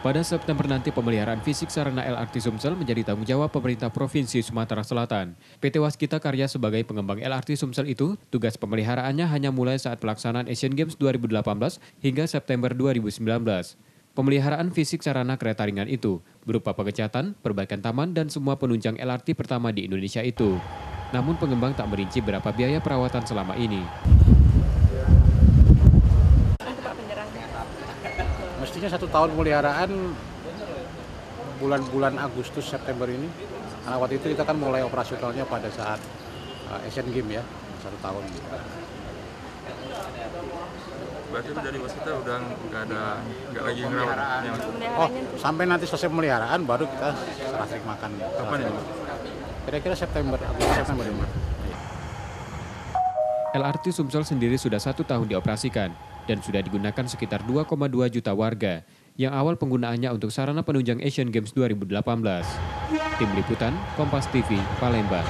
Pada September nanti pemeliharaan fisik sarana LRT Sumsel menjadi tanggung jawab pemerintah Provinsi Sumatera Selatan. PT Waskita Karya sebagai pengembang LRT Sumsel itu, tugas pemeliharaannya hanya mulai saat pelaksanaan Asian Games 2018 hingga September 2019. Pemeliharaan fisik sarana kereta ringan itu berupa pengecatan, perbaikan taman, dan semua penunjang LRT pertama di Indonesia itu. Namun pengembang tak merinci berapa biaya perawatan selama ini. Mestinya 1 tahun pemeliharaan bulan-bulan Agustus September ini. Karena waktu itu kita kan mulai operasionalnya pada saat Asian Games ya, 1 tahun. Berarti itu dari Waskita udah nggak lagi ngerawat. Oh, sampai nanti selesai pemeliharaan baru kita serah terimakan. Kapan ini? Kira-kira September, Agustus September ini. LRT Sumsel sendiri sudah 1 tahun dioperasikan dan sudah digunakan sekitar 2,2 juta warga yang awal penggunaannya untuk sarana penunjang Asian Games 2018. Tim Liputan, Kompas TV, Palembang.